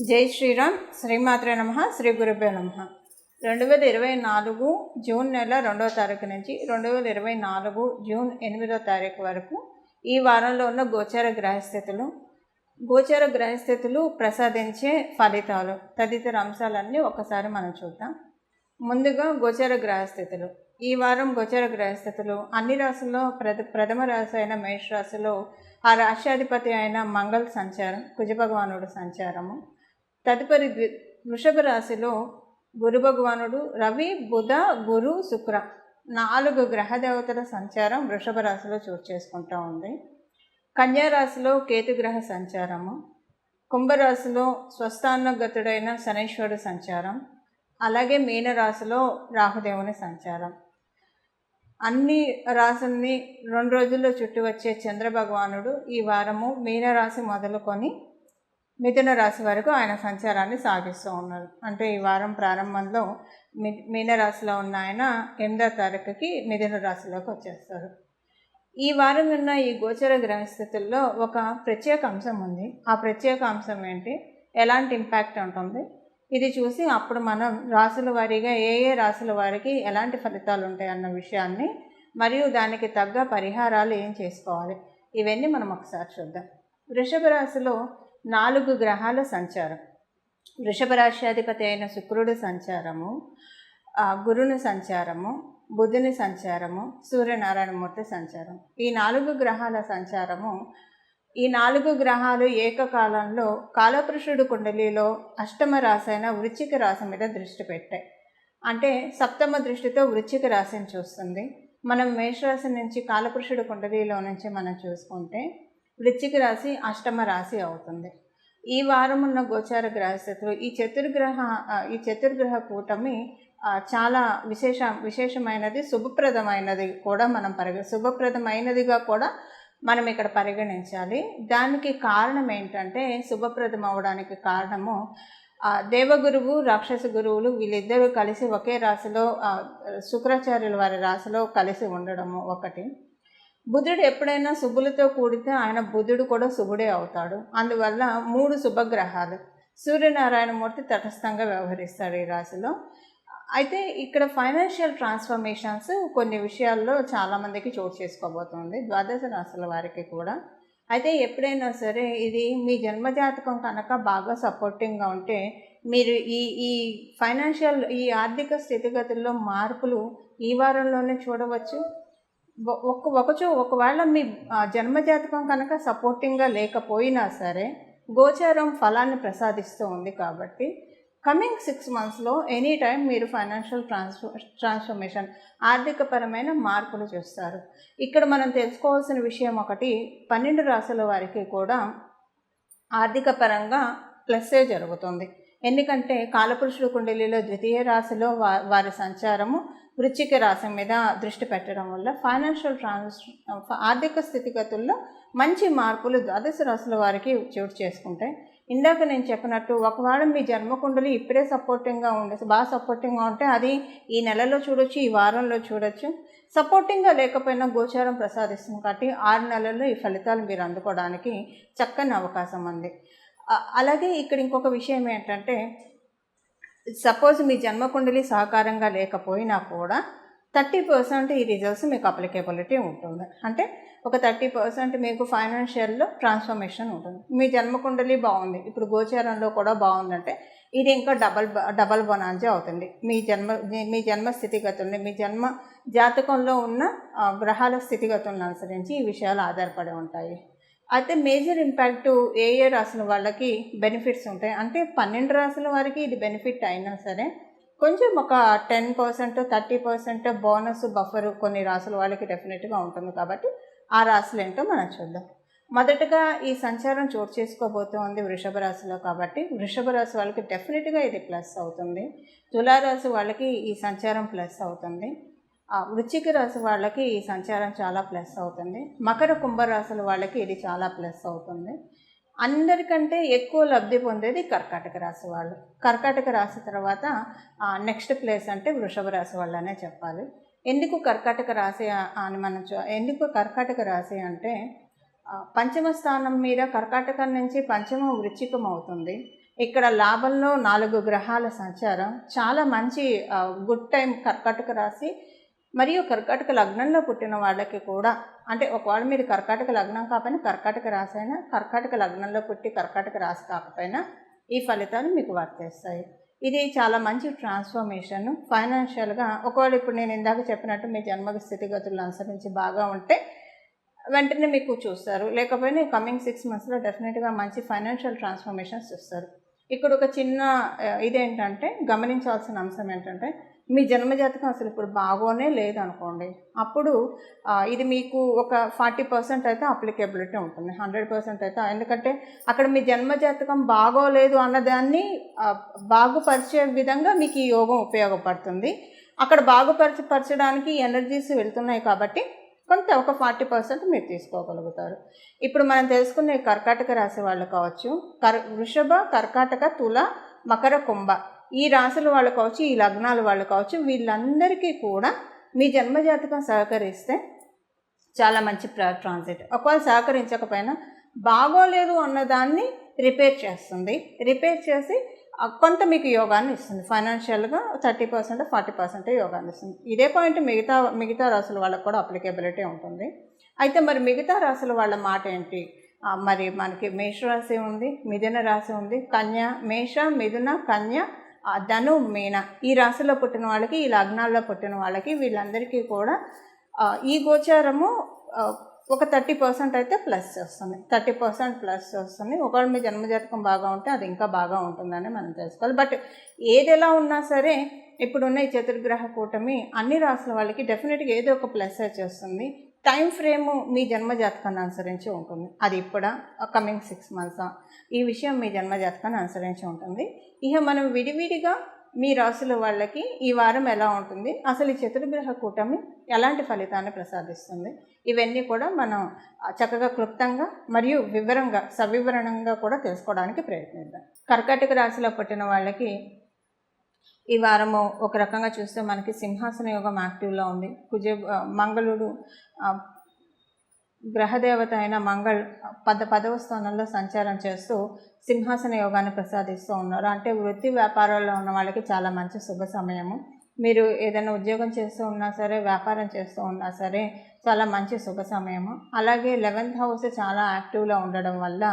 జై శ్రీరామ్. శ్రీమాత్రే నమః. శ్రీ గురుభ్యో నమః. 2024 జూన్ నెల 2వ తారీఖు నుంచి 2024 జూన్ 8వ తారీఖు వరకు ఈ వారంలో ఉన్న గోచర గ్రహస్థితులు ప్రసాదించే ఫలితాలు తదితర అంశాలన్నీ ఒకసారి మనం చూద్దాం. ముందుగా గోచర గ్రహస్థితులు. ఈ వారం గోచర గ్రహస్థితులు అన్ని రాశుల్లో ప్రథమ రాశి అయిన మేష రాశిలో ఆ రాశ్యాధిపతి అయిన మంగళ సంచారం, కుజ భగవానుడు సంచారము. తదుపరి వృషభ రాశిలో గురు భగవానుడు, రవి, బుధ, గురు, శుక్ర 4 గ్రహ దేవతల సంచారం వృషభ రాశిలో చోటు చేసుకుంటూ ఉంది. కన్యా రాశిలో కేతుగ్రహ సంచారము, కుంభరాశిలో స్వస్థానగతుడైన శనీశ్వరుడు సంచారం, అలాగే మీనరాశిలో రాహుదేవుని సంచారం. అన్ని రాశుల్ని 2 రోజుల్లో చుట్టి వచ్చే చంద్రభగవానుడు ఈ వారము మీనరాశి మొదలుకొని మిథున రాశి వరకు ఆయన సంచారాన్ని సాగిస్తూ ఉన్నారు. అంటే ఈ వారం ప్రారంభంలో మీనరాశిలో ఉన్న ఆయన 8వ తారీఖుకి మిథున రాశిలోకి వచ్చేస్తారు. ఈ వారం ఉన్న ఈ గోచర గ్రహస్థితుల్లో ఒక ప్రత్యేక అంశం ఉంది. ఆ ప్రత్యేక అంశం ఏంటి, ఎలాంటి ఇంపాక్ట్ ఉంటుంది, ఇది చూసి అప్పుడు మనం రాశుల వారీగా ఏ రాశుల వారికి ఎలాంటి ఫలితాలు ఉంటాయి అన్న విషయాన్ని, మరియు దానికి తగ్గ పరిహారాలు ఏం చేసుకోవాలి, ఇవన్నీ మనం ఒకసారి చూద్దాం. వృషభ రాశిలో 4 గ్రహాల సంచారం. వృషభ రాశ్యాధిపతి అయిన శుక్రుడి సంచారము, గురుని సంచారము, బుధుని సంచారము, సూర్యనారాయణమూర్తి సంచారం. ఈ 4 గ్రహాల సంచారము, ఈ 4 గ్రహాలు ఏకకాలంలో కాలపురుషుడు కుండలిలో అష్టమ రాశి అయిన వృశ్చిక రాశి మీద దృష్టి పెట్టాయి. అంటే సప్తమ దృష్టితో వృశ్చిక రాశిని చూస్తుంది. మనం మేషరాశి నుంచి కాలపురుషుడు కుండలిలో నుంచి మనం చూసుకుంటే వృశ్చిక రాశి అష్టమ రాశి అవుతుంది. ఈ వారం ఉన్న గోచార గ్రహస్థితులు ఈ చతుర్గ్రహ కూటమి చాలా విశేషమైనది, శుభప్రదమైనది కూడా శుభప్రదమైనదిగా కూడా మనం ఇక్కడ పరిగణించాలి. దానికి కారణం ఏంటంటే, శుభప్రదం అవడానికి కారణము దేవగురువు, రాక్షస గురువులు వీళ్ళిద్దరూ కలిసి ఒకే రాశిలో శుక్రాచార్యుల వారి రాశిలో కలిసి ఉండడము ఒకటి. బుధుడు ఎప్పుడైనా శుభులతో కూడితే ఆయన బుధుడు కూడా శుభుడే అవుతాడు. అందువల్ల 3 శుభగ్రహాలు. సూర్యనారాయణమూర్తి తటస్థంగా వ్యవహరిస్తాడు ఈ రాశిలో. అయితే ఇక్కడ ఫైనాన్షియల్ ట్రాన్స్ఫర్మేషన్స్ కొన్ని విషయాల్లో చాలామందికి చోటు చేసుకోబోతుంది, ద్వాదశ రాశుల వారికి కూడా. అయితే ఎప్పుడైనా సరే ఇది మీ జన్మజాతకం కనుక బాగా సపోర్టింగ్గా ఉంటే మీరు ఈ ఫైనాన్షియల్ ఆర్థిక స్థితిగతుల్లో మార్పులు ఈ వారంలోనే చూడవచ్చు. ఒకవేళ మీ జన్మజాతకం కనుక సపోర్టింగ్గా లేకపోయినా సరే గోచారం ఫలాన్ని ప్రసాదిస్తూ ఉంది కాబట్టి కమింగ్ 6 monthsలో ఎనీ టైం మీరు ఫైనాన్షియల్ ట్రాన్స్ఫర్మేషన్, ఆర్థికపరమైన మార్పులు చూస్తారు. ఇక్కడ మనం తెలుసుకోవాల్సిన విషయం ఒకటి, 12 రాశుల వారికి కూడా ఆర్థిక పరంగా ప్లస్సే జరుగుతుంది. ఎందుకంటే కాలపురుషుడు కుండలిలో ద్వితీయ రాశిలో వారి సంచారము వృశ్చిక రాశి మీద దృష్టి పెట్టడం వల్ల ఫైనాన్షియల్ ఆర్థిక స్థితిగతుల్లో మంచి మార్పులు ద్వాదశ రాశుల వారికి చోటు చేసుకుంటాయి. ఇందాక నేను చెప్పినట్టు ఒకవేళ మీ జన్మకుండలి ఇప్పుడే బాగా సపోర్టింగ్గా ఉంటే అది ఈ నెలలో చూడొచ్చు, ఈ వారంలో చూడొచ్చు. సపోర్టింగ్గా లేకపోయినా గోచారం ప్రసాదిస్తుంది కాబట్టి 6 నెలల్లో ఈ ఫలితాలు మీరు అందుకోవడానికి చక్కని అవకాశం ఉంది. అలాగే ఇక్కడ ఇంకొక విషయం ఏంటంటే, సపోజ్ మీ జన్మకుండలి సహకారంగా లేకపోయినా కూడా 30% ఈ రిజల్ట్స్ మీకు అప్లికేబిలిటీ ఉంటుంది. అంటే ఒక 30% మీకు ఫైనాన్షియల్లో ట్రాన్స్ఫర్మేషన్ ఉంటుంది. మీ జన్మకుండలి బాగుంది, ఇప్పుడు గోచారంలో కూడా బాగుందంటే ఇది ఇంకా డబల్ బొనాంజా అవుతుంది. మీ జన్మ స్థితిగతుల్ని, మీ జన్మ జాతకంలో ఉన్న గ్రహాల స్థితిగతులను అనుసరించి ఈ విషయాలు ఆధారపడి ఉంటాయి. అయితే మేజర్ ఇంపాక్ట్ ఏ రాశుల వాళ్ళకి బెనిఫిట్స్ ఉంటాయి అంటే 12 రాశుల వారికి ఇది బెనిఫిట్ అయినా సరే కొంచెం ఒక 10%, 30% బోనస్ బఫర్ కొన్ని రాశుల వాళ్ళకి డెఫినెట్గా ఉంటుంది. కాబట్టి ఆ రాశులు ఏంటో మనం చూద్దాం. మొదటగా ఈ సంచారం చోటు చేసుకోబోతోంది వృషభ రాశిలో కాబట్టి వృషభ రాశి వాళ్ళకి డెఫినెట్గా ఇది ప్లస్ అవుతుంది. తులారాశి వాళ్ళకి ఈ సంచారం ప్లస్ అవుతుంది. వృశ్చిక రాశి వాళ్ళకి ఈ సంచారం చాలా ప్లస్ అవుతుంది. మకర కుంభరాశుల వాళ్ళకి ఇది చాలా ప్లస్ అవుతుంది. అందరికంటే ఎక్కువ లబ్ధి పొందేది కర్కాటక రాశి వాళ్ళు. కర్కాటక రాశి తర్వాత నెక్స్ట్ ప్లేస్ అంటే వృషభ రాశి వాళ్ళనే చెప్పాలి. ఎందుకు కర్కాటక రాశి అంటే పంచమ స్థానం మీద కర్కాటకం నుంచి పంచమ వృశ్చికం అవుతుంది. ఇక్కడ లాభంలో 4 గ్రహాల సంచారం చాలా మంచి గుడ్ టైం కర్కాటక రాశి మరియు కర్కాటక లగ్నంలో పుట్టిన వాళ్ళకి కూడా, అంటే ఒకవేళ మీరు కర్కాటక లగ్నం కాకపోయినా కర్కాటక రాశి అయినా, కర్కాటక లగ్నంలో పుట్టి కర్కాటక రాశి కాకపోయినా ఈ ఫలితాలు మీకు వర్తిస్తాయి. ఇది చాలా మంచి ట్రాన్స్ఫర్మేషన్ ఫైనాన్షియల్గా. ఒకవేళ ఇప్పుడు నేను ఇందాక చెప్పినట్టు మీ జన్మ స్థితిగతులను అనుసరించి బాగా ఉంటే వెంటనే మీకు చూస్తారు, లేకపోయినా కమింగ్ 6 monthsలో డెఫినెట్గా మంచి ఫైనాన్షియల్ ట్రాన్స్ఫర్మేషన్స్ చూస్తారు. ఇక్కడ ఒక చిన్న ఇదేంటంటే గమనించాల్సిన అంశం ఏంటంటే, మీ జన్మజాతకం అసలు ఇప్పుడు బాగోనే లేదనుకోండి, అప్పుడు ఇది మీకు ఒక 40% అయితే అప్లికేబిలిటీ ఉంటుంది, 100% అయితే. ఎందుకంటే అక్కడ మీ జన్మజాతకం బాగోలేదు అన్నదాన్ని బాగుపరిచే విధంగా మీకు ఈ యోగం ఉపయోగపడుతుంది. అక్కడ బాగుపరచడానికి ఎనర్జీస్ వెళ్తున్నాయి కాబట్టి కొంత ఒక 40% మీరు తీసుకోగలుగుతారు. ఇప్పుడు మనం తెలుసుకునే కర్కాటక రాశి వాళ్ళు కావచ్చు, వృషభ, కర్కాటక, తుల, మకర, కుంభ ఈ రాశుల వాళ్ళు కావచ్చు, ఈ లగ్నాల వాళ్ళు కావచ్చు, వీళ్ళందరికీ కూడా మీ జన్మజాతకం సహకరిస్తే చాలా మంచి ట్రాన్సిట్. ఒకవేళ సహకరించకపోయినా బాగోలేదు అన్నదాన్ని రిపేర్ చేస్తుంది. రిపేర్ చేసి కొంత మీకు యోగాన్ని ఇస్తుంది. ఫైనాన్షియల్గా 30% 40% యోగాన్ని ఇస్తుంది. ఇదే పాయింట్ మిగతా రాశుల వాళ్ళకు కూడా అప్లికేబిలిటీ ఉంటుంది. అయితే మరి మిగతా రాశుల వాళ్ళ మాట ఏంటి? మరి మనకి మేషరాశి ఉంది, మిథున రాశి ఉంది, కన్య, మేష, మిథున, కన్య, ధను, మీన ఈ రాశిలో పుట్టిన వాళ్ళకి, ఈ లగ్నాల్లో పుట్టిన వాళ్ళకి వీళ్ళందరికీ కూడా ఈ గోచారము ఒక 30% అయితే ప్లస్ వస్తుంది, 30% ప్లస్ వస్తుంది. ఒకవేళ మీ జన్మజాతకం బాగా ఉంటే అది ఇంకా బాగా ఉంటుందని మనం తెలుసుకోవాలి. బట్ ఏది ఎలా ఉన్నా సరే ఇప్పుడున్న ఈ చతుర్గ్రహ కూటమి అన్ని రాసుల వాళ్ళకి డెఫినెట్గా ఏదో ఒక ప్లస్ చేస్తుంది. టైం ఫ్రేము మీ జన్మజాతకాన్ని అనుసరించి ఉంటుంది. అది ఇప్పుడు కమింగ్ 6 months ఈ విషయం మీ జన్మజాతకాన్ని అనుసరించి ఉంటుంది. ఇక మనం విడివిడిగా మీ రాశుల వాళ్ళకి ఈ వారం ఎలా ఉంటుంది, అసలు ఈ చతుర్గ్రహ కూటమి ఎలాంటి ఫలితాన్ని ప్రసాదిస్తుంది, ఇవన్నీ కూడా మనం చక్కగా క్లుప్తంగా మరియు సవివరణంగా కూడా తెలుసుకోవడానికి ప్రయత్నిద్దాం. కర్కాటక రాశిలో పుట్టిన వాళ్ళకి ఈ వారము ఒక రకంగా చూస్తే మనకి సింహాసన యోగం యాక్టివ్లో ఉంది. మంగళుడు గ్రహదేవత అయిన మంగళ్ 10వ స్థానంలో సంచారం చేస్తూ సింహాసన యోగాన్ని ప్రసాదిస్తూ ఉన్నారు. అంటే వృత్తి వ్యాపారాల్లో ఉన్న వాళ్ళకి చాలా మంచి శుభ సమయము. మీరు ఏదైనా ఉద్యోగం చేస్తూ ఉన్నా సరే, వ్యాపారం చేస్తూ ఉన్నా సరే చాలా మంచి శుభ సమయము. అలాగే 11th house చాలా యాక్టివ్లో ఉండడం వల్ల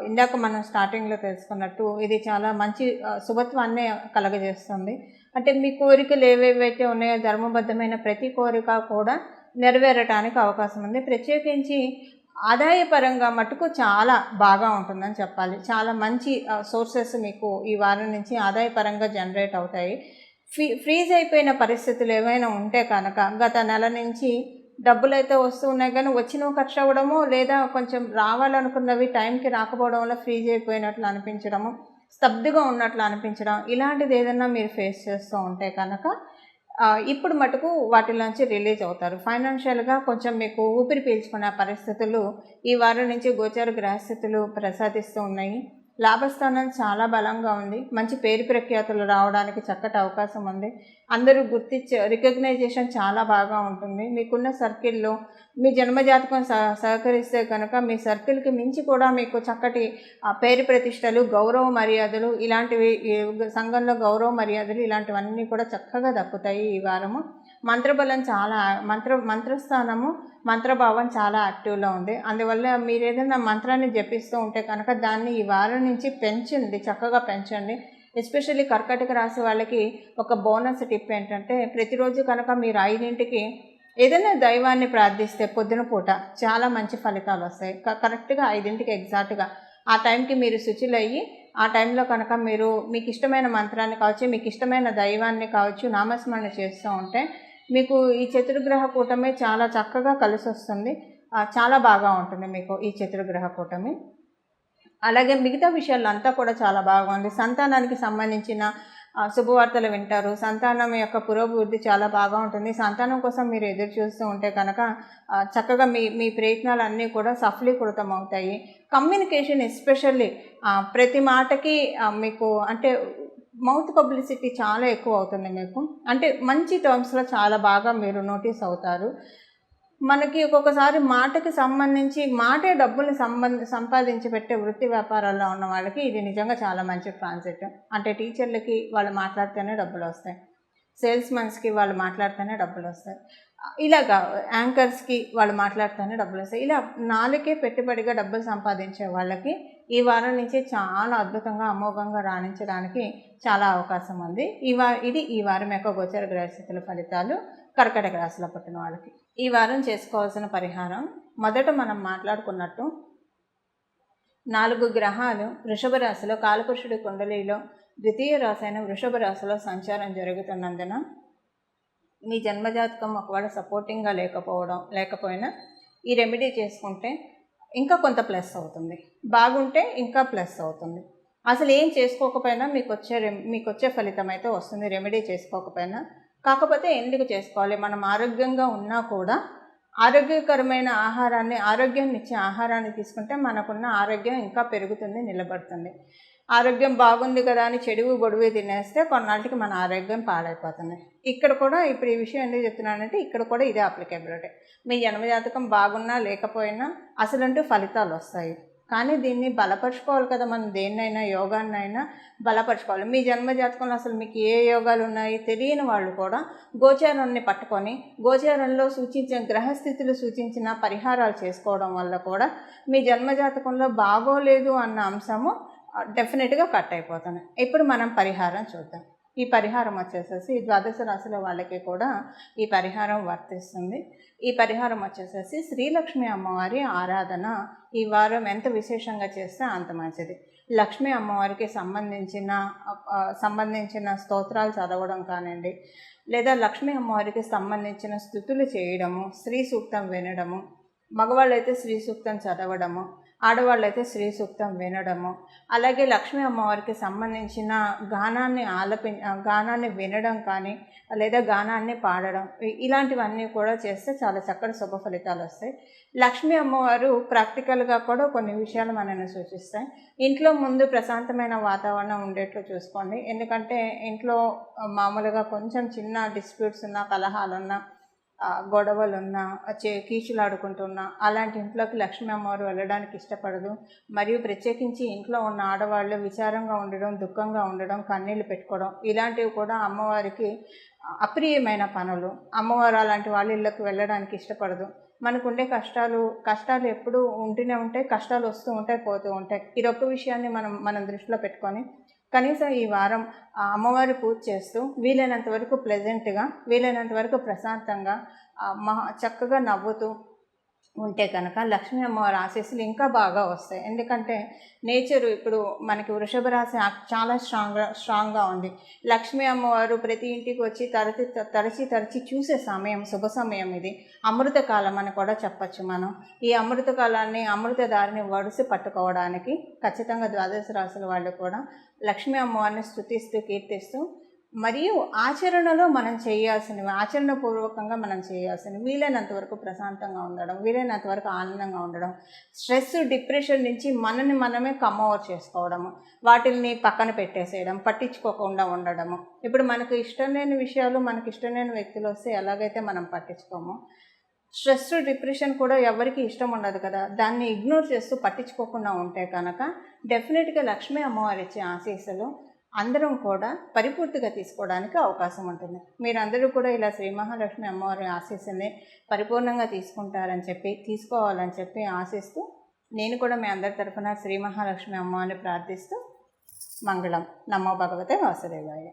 ఇందాక మనం స్టార్టింగ్లో తెలుసుకున్నట్టు ఇది చాలా మంచి శుభత్వాన్ని కలగజేస్తుంది. అంటే మీ కోరికలు ఏవేవైతే ఉన్నాయో ధర్మబద్ధమైన ప్రతి కోరిక కూడా నెరవేరటానికి అవకాశం ఉంది. ప్రత్యేకించి ఆదాయపరంగా మటుకు చాలా బాగా ఉంటుందని చెప్పాలి. చాలా మంచి సోర్సెస్ మీకు ఈ వారం నుంచి ఆదాయపరంగా జనరేట్ అవుతాయి. ఫ్రీజ్ అయిపోయిన పరిస్థితులు ఏమైనా ఉంటే కనుక గత నెల నుంచి డబ్బులు అయితే వస్తూ ఉన్నాయి కానీ వచ్చినవి ఖర్చు అవ్వడము, లేదా కొంచెం రావాలనుకున్నవి టైంకి రాకపోవడం వల్ల ఫ్రీజ్ అయిపోయినట్లు అనిపించడము, స్తబ్దుగా ఉన్నట్లు అనిపించడం, ఇలాంటిది ఏదైనా మీరు ఫేస్ చేస్తూ ఉంటే కనుక ఇప్పుడు మటుకు వాటిలోంచి రిలీజ్ అవుతారు. ఫైనాన్షియల్గా కొంచెం మీకు ఊపిరి పీల్చుకునే పరిస్థితులు ఈ వారం నుంచి గోచార గ్రహస్థితులు ప్రసాదిస్తూ ఉన్నాయి. లాభస్థానం చాలా బలంగా ఉంది. మంచి పేరు ప్రఖ్యాతులు రావడానికి చక్కటి అవకాశం ఉంది. అందరూ గుర్తించే రికగ్నైజేషన్ చాలా బాగా ఉంటుంది. మీకున్న సర్కిల్లో మీ జన్మజాతకం సహకరిస్తే కనుక మీ సర్కిల్కి మించి కూడా మీకు చక్కటి పేరు ప్రతిష్టలు, గౌరవ మర్యాదలు ఇలాంటివి, సంఘంలో గౌరవ మర్యాదలు ఇలాంటివన్నీ కూడా చక్కగా దక్కుతాయి ఈ వారము. మంత్రబలం చాలా మంత్రస్థానము, మంత్రభావం చాలా యాక్టివ్లో ఉంది. అందువల్ల మీరు ఏదైనా మంత్రాన్ని జపిస్తూ ఉంటే కనుక దాన్ని ఈ వారం నుంచి పెంచండి, చక్కగా పెంచండి. ఎస్పెషల్లీ కర్కాటక రాశి వాళ్ళకి ఒక బోనస్ టిప్ ఏంటంటే, ప్రతిరోజు కనుక మీరు 5ంటికి ఏదైనా దైవాన్ని ప్రార్థిస్తే పొద్దున పూట చాలా మంచి ఫలితాలు వస్తాయి. కరెక్ట్గా 5ంటికి ఎగ్జాక్ట్గా ఆ టైంకి మీరు శుచిలయ్యి ఆ టైంలో కనుక మీరు మీకు ఇష్టమైన మంత్రాన్ని కావచ్చు, మీకు ఇష్టమైన దైవాన్ని కావచ్చు నామస్మరణ చేస్తూ ఉంటే మీకు ఈ చతుర్గ్రహ కూటమి చాలా చక్కగా కలిసి వస్తుంది. చాలా బాగా ఉంటుంది మీకు ఈ చతుర్గ్రహ కూటమి. అలాగే మిగతా విషయాల్లో అంతా కూడా చాలా బాగుంది. సంతానానికి సంబంధించిన శుభవార్తలు వింటారు. సంతానం యొక్క పురోభివృద్ధి చాలా బాగా ఉంటుంది. సంతానం కోసం మీరు ఎదురు చూస్తూ ఉంటే కనుక చక్కగా మీ ప్రయత్నాలన్నీ కూడా సఫలీకృతం అవుతాయి. కమ్యూనికేషన్ ఎస్పెషల్లీ ప్రతి మాటకి మీకు అంటే మౌత్ పబ్లిసిటీ చాలా ఎక్కువ అవుతుంది మీకు. అంటే మంచి టర్మ్స్లో చాలా బాగా మీరు నోటీస్ అవుతారు. మనకి ఒక్కొక్కసారి మాటకి సంబంధించి మాటే డబ్బుల్ని సంపాదించి పెట్టే వృత్తి వ్యాపారాల్లో ఉన్న వాళ్ళకి ఇది నిజంగా చాలా మంచి ట్రాన్సిట్. అంటే టీచర్లకి వాళ్ళు మాట్లాడితేనే డబ్బులు వస్తాయి, సేల్స్మెన్స్కి వాళ్ళు మాట్లాడితేనే డబ్బులు వస్తాయి, ఇలాగా యాంకర్స్కి వాళ్ళు మాట్లాడితేనే డబ్బులు వస్తాయి. ఇలా నాలుకే పెట్టుబడిగా డబ్బులు సంపాదించే వాళ్ళకి ఈ వారం నుంచి చాలా అద్భుతంగా అమోఘంగా రాణించడానికి చాలా అవకాశం ఉంది. ఇది ఈ వారం యొక్క గోచర గ్రహస్థితుల ఫలితాలు కర్కాటక రాశిలో పుట్టిన వాళ్ళకి. ఈ వారం చేసుకోవాల్సిన పరిహారం, మొదట మనం మాట్లాడుకున్నట్టు 4 గ్రహాలు వృషభ రాశిలో కాలపురుషుడి కుండలిలో ద్వితీయ రాశి అయిన వృషభ రాశిలో సంచారం జరుగుతున్నందున మీ జన్మజాతకం ఒకవేళ సపోర్టింగ్గా లేకపోయినా ఈ రెమెడీ చేసుకుంటే ఇంకా కొంత ప్లస్ అవుతుంది, బాగుంటే ఇంకా ప్లస్ అవుతుంది. అసలు ఏం చేసుకోకపోయినా మీకు వచ్చే ఫలితం అయితే వస్తుంది, రెమెడీ చేసుకోకపోయినా. కాకపోతే ఎందుకు చేసుకోవాలి, మనం ఆరోగ్యంగా ఉన్నా కూడా ఆరోగ్యకరమైన ఆరోగ్యాన్ని ఇచ్చే ఆహారాన్ని తీసుకుంటే మనకున్న ఆరోగ్యం ఇంకా పెరుగుతుంది, నిలబడుతుంది. ఆరోగ్యం బాగుంది కదా అని చెడువు బొడువు తినేస్తే కొన్నాళ్ళకి మన ఆరోగ్యం పాడైపోతుంది. ఇక్కడ కూడా ఇప్పుడు ఈ విషయం ఎందుకు చెప్తున్నానంటే ఇక్కడ కూడా ఇదే అప్లికేబిలిటీ. మీ జన్మజాతకం బాగున్నా లేకపోయినా అసలంటూ ఫలితాలు వస్తాయి. కానీ దీన్ని బలపరుచుకోవాలి కదా, మనం దేన్నైనా యోగాన్నైనా బలపరుచుకోవాలి. మీ జన్మజాతకంలో అసలు మీకు ఏ యోగాలు ఉన్నాయి తెలియని వాళ్ళు కూడా గోచారాన్ని పట్టుకొని గోచారంలో సూచించిన గ్రహస్థితులు సూచించిన పరిహారాలు చేసుకోవడం వల్ల కూడా మీ జన్మజాతకంలో బాగోలేదు అన్న అంశము డెఫినెట్గా కట్ అయిపోతుంది. ఇప్పుడు మనం పరిహారం చూద్దాం. ఈ పరిహారం వచ్చేసేసి ద్వాదశ రాశుల వాళ్ళకి కూడా ఈ పరిహారం వర్తిస్తుంది. ఈ పరిహారం వచ్చేసేసి శ్రీలక్ష్మి అమ్మవారి ఆరాధన ఈ వారం ఎంత విశేషంగా చేస్తే అంత మంచిది. లక్ష్మీ అమ్మవారికి సంబంధించిన స్తోత్రాలు చదవడం కానివ్వండి, లేదా లక్ష్మీ అమ్మవారికి సంబంధించిన స్తుతులు చేయడము, శ్రీ సూక్తం వినడము, మగవాళ్ళైతే శ్రీ సూక్తం చదవడము, ఆడవాళ్ళైతే శ్రీ సూక్తం వినడము, అలాగే లక్ష్మీ అమ్మవారికి సంబంధించిన గానాన్ని వినడం కానీ లేదా గానాన్ని పాడడం, ఇలాంటివన్నీ కూడా చేస్తే చాలా చక్కటి శుభ ఫలితాలు వస్తాయి. లక్ష్మీ అమ్మవారు ప్రాక్టికల్గా కూడా కొన్ని విషయాలు మనల్ని సూచిస్తాయి. ఇంట్లో ముందు ప్రశాంతమైన వాతావరణం ఉండేట్లు చూసుకోండి. ఎందుకంటే ఇంట్లో మామూలుగా కొంచెం చిన్న డిస్ప్యూట్స్ ఉన్నా, కలహాలున్నా, గొడవలున్నా, కీచులాడుకుంటున్నా అలాంటి ఇంట్లోకి లక్ష్మీ అమ్మవారు వెళ్ళడానికి ఇష్టపడదు. మరియు ప్రత్యేకించి ఇంట్లో ఉన్న ఆడవాళ్ళు విచారంగా ఉండడం, దుఃఖంగా ఉండడం, కన్నీళ్ళు పెట్టుకోవడం, ఇలాంటివి కూడా అమ్మవారికి అప్రియమైన పనులు. అమ్మవారు అలాంటి వాళ్ళ ఇళ్ళకి వెళ్ళడానికి ఇష్టపడదు. మనకుండే కష్టాలు ఎప్పుడూ ఉంటూనే ఉంటాయి, కష్టాలు వస్తూ ఉంటాయి, పోతూ ఉంటాయి. ఇదొక్క విషయాన్ని మనం దృష్టిలో పెట్టుకొని కనీసం ఈ వారం అమ్మవారి పూజ చేస్తూ వీలైనంత వరకు ప్లెజెంట్గా, వీలైనంత వరకు ప్రశాంతంగా, చక్కగా నవ్వుతూ ఉంటే కనుక లక్ష్మీ అమ్మవారి ఆశీస్సులు ఇంకా బాగా వస్తాయి. ఎందుకంటే నేచరు ఇప్పుడు మనకి వృషభ రాశి చాలా స్ట్రాంగ్గా ఉంది. లక్ష్మీ అమ్మవారు ప్రతి ఇంటికి వచ్చి తరచి చూసే సమయం, శుభ సమయం ఇది. అమృతకాలం అని కూడా చెప్పచ్చు మనం. ఈ అమృతకాలాన్ని, అమృతదారిని వడిసి పట్టుకోవడానికి ఖచ్చితంగా ద్వాదశ రాశుల వాళ్ళు కూడా లక్ష్మీ అమ్మవారిని స్తుతిస్తూ, కీర్తిస్తూ, మరియు ఆచరణలో మనం చేయాల్సినవి, ఆచరణపూర్వకంగా మనం చేయాల్సినవి వీలైనంత వరకు ప్రశాంతంగా ఉండడం, వీలైనంత వరకు ఆనందంగా ఉండడం, స్ట్రెస్, డిప్రెషన్ నుంచి మనమే కమ్ ఓవర్ చేసుకోవడము, వాటిని పక్కన పెట్టేసేయడం, పట్టించుకోకుండా ఉండడము. ఇప్పుడు మనకు ఇష్టం లేని విషయాలు, మనకి ఇష్టం లేని వ్యక్తులు వస్తే ఎలాగైతే మనం పట్టించుకోమో, స్ట్రెస్, డిప్రెషన్ కూడా ఎవరికి ఇష్టం ఉండదు కదా, దాన్ని ఇగ్నోర్ చేస్తూ పట్టించుకోకుండా ఉంటే కనుక డెఫినెట్గా లక్ష్మీ అమ్మవారి ఇచ్చే ఆశీస్సులు అందరం కూడా పరిపూర్తిగా తీసుకోవడానికి అవకాశం ఉంటుంది. మీరందరూ కూడా ఇలా శ్రీ మహాలక్ష్మి అమ్మవారి ఆశీస్సుని పరిపూర్ణంగా తీసుకోవాలని చెప్పి ఆశిస్తూ, నేను కూడా మీ అందరి తరఫున శ్రీ మహాలక్ష్మి అమ్మవారిని ప్రార్థిస్తూ మంగళం. నమో భగవతే వాసుదేవాయ.